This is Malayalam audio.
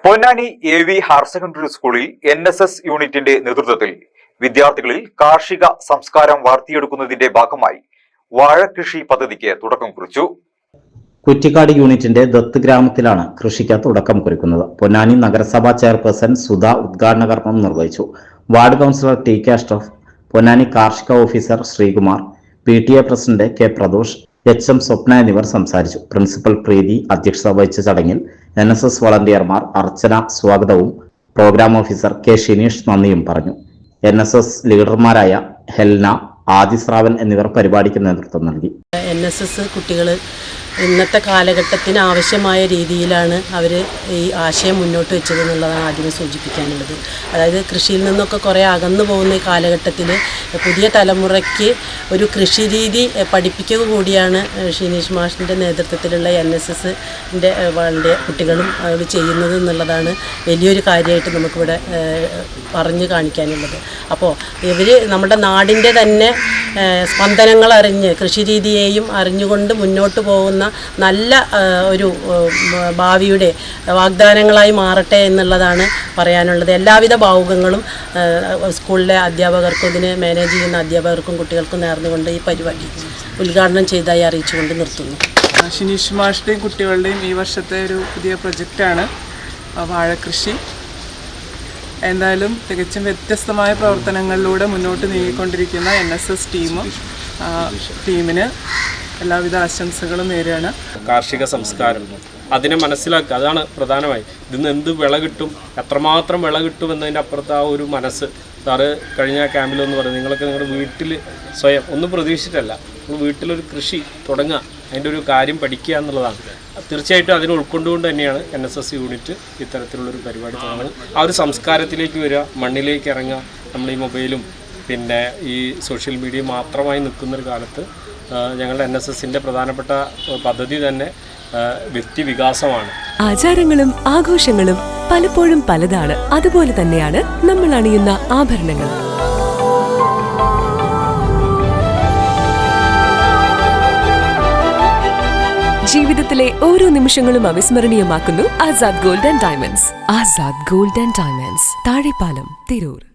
പൊന്നാനി AV ഹയർ സെക്കൻഡറി സ്കൂളിൽ NSS യൂണിറ്റിന്റെ നേതൃത്വത്തിൽ വിദ്യാർത്ഥികളിൽ കാർഷിക സംസ്കാരം വളർത്തിയെടുക്കുന്നതിന്റെ ഭാഗമായി വാഴകൃഷി പദ്ധതിക്ക് തുടക്കം കുറിച്ചു. കുറ്റിക്കാട് യൂണിറ്റിന്റെ ദത്ത് ഗ്രാമത്തിലാണ് കൃഷിക്ക് തുടക്കം കുറിക്കുന്നത്. പൊന്നാനി നഗരസഭാ ചെയർപേഴ്സൺ സുധ ഉദ്ഘാടന കർമ്മം നിർവഹിച്ചു. Ward councillor TK Ashraf, Ponnani കാർഷിക officer Sreekumar, PTA president K Pradosh, HM Swapna എന്നിവർ സംസാരിച്ചു. പ്രിൻസിപ്പൽ പ്രീതി അധ്യക്ഷത വഹിച്ച ചടങ്ങിൽ NSS വളണ്ടിയർമാർ അർച്ചന സ്വാഗതവും പ്രോഗ്രാം ഓഫീസർ K ഷിനീഷ് നന്ദിയും പറഞ്ഞു. NSS ലീഡർമാരായ ഹെൽന, ആദിശ്രാവൻ എന്നിവർ പരിപാടിക്ക് നേതൃത്വം നൽകി. NSS കുട്ടികൾ ഇന്നത്തെ കാലഘട്ടത്തിന് ആവശ്യമായ രീതിയിലാണ് അവർ ഈ ആശയം മുന്നോട്ട് വെച്ചത് എന്നുള്ളതാണ് ആദ്യമേ സൂചിപ്പിക്കാനുള്ളത്. അതായത് കൃഷിയിൽ നിന്നൊക്കെ കുറേ അകന്നു പോകുന്ന ഈ കാലഘട്ടത്തിൽ പുതിയ തലമുറയ്ക്ക് ഒരു കൃഷി രീതി പഠിപ്പിക്കുക കൂടിയാണ് ഷിനീഷ് മാഷിൻ്റെ നേതൃത്വത്തിലുള്ള NSSൻ്റെ വളരെ കുട്ടികളും ചെയ്യുന്നത് എന്നുള്ളതാണ് വലിയൊരു കാര്യമായിട്ട് നമുക്കിവിടെ പറഞ്ഞു കാണിക്കാനുള്ളത്. അപ്പോൾ ഇവർ നമ്മുടെ നാടിൻ്റെ തന്നെ സ്പന്ദനങ്ങൾ അറിഞ്ഞ് കൃഷിരീതിയെയും അറിഞ്ഞുകൊണ്ട് മുന്നോട്ട് പോകുന്ന നല്ല ഒരു ഭാവിയുടെ വാഗ്ദാനങ്ങളായി മാറട്ടെ എന്നുള്ളതാണ് പറയാനുള്ളത്. എല്ലാവിധ ഭാവുകങ്ങളും സ്കൂളിലെ അധ്യാപകർക്കും ഇതിനെ മാനേജ് ചെയ്യുന്ന അധ്യാപകർക്കും കുട്ടികൾക്കും നേർന്നുകൊണ്ട് ഈ പരിപാടി ഉദ്ഘാടനം ചെയ്തതായി അറിയിച്ചുകൊണ്ട് നിർത്തുന്നു. ഷിനീഷ് മാഷിൻ്റെയും കുട്ടികളുടെയും ഈ വർഷത്തെ ഒരു പുതിയ പ്രൊജക്റ്റാണ് വാഴകൃഷി. എന്തായാലും തികച്ചും വ്യത്യസ്തമായ പ്രവർത്തനങ്ങളിലൂടെ മുന്നോട്ട് നീങ്ങിക്കൊണ്ടിരിക്കുന്ന NSS ടീമിന് എല്ലാവിധ ആശംസകളും നേരെയാണ്. കാർഷിക സംസ്കാരം അതിനെ മനസ്സിലാക്കുക, അതാണ് പ്രധാനമായി. ഇതിന്ന് എന്ത് വിള കിട്ടും, എത്രമാത്രം വിള കിട്ടും എന്നതിൻ്റെ അപ്പുറത്ത് ആ ഒരു മനസ്സ്. സാറ് കഴിഞ്ഞ ക്യാമ്പിലെന്ന് പറയുന്നത് നിങ്ങളൊക്കെ നിങ്ങളുടെ വീട്ടിൽ സ്വയം ഒന്നും പ്രതീക്ഷിച്ചിട്ടല്ല, നിങ്ങൾ വീട്ടിലൊരു കൃഷി തുടങ്ങുക, അതിൻ്റെ ഒരു കാര്യം പഠിക്കുക എന്നുള്ളതാണ്. തീർച്ചയായിട്ടും അതിനെ ഉൾക്കൊണ്ടുകൊണ്ട് തന്നെയാണ് NSS യൂണിറ്റ് ഇത്തരത്തിലുള്ളൊരു പരിപാടി തുടങ്ങുന്നത്. ആ ഒരു സംസ്കാരത്തിലേക്ക് വരിക, മണ്ണിലേക്ക് ഇറങ്ങുക. നമ്മൾ ഈ മൊബൈലും പിന്നെ ഈ സോഷ്യൽ മീഡിയയും മാത്രമായി നിൽക്കുന്നൊരു കാലത്ത് ഞങ്ങളുടെ NSSൻ്റെ പ്രധാനപ്പെട്ട പദ്ധതി തന്നെ വ്യക്തിവികാസമാണ്. ആചാരങ്ങളും ആഘോഷങ്ങളും പലപ്പോഴും പലതാണ്. അതുപോലെ തന്നെയാണ് നമ്മൾ അണിയുന്ന ആഭരണങ്ങൾ. ജീവിതത്തിലെ ഓരോ നിമിഷങ്ങളും അവിസ്മരണീയമാക്കുന്നു Azad gold and diamonds. Azad gold and diamonds, Thazhepalam, Tirur.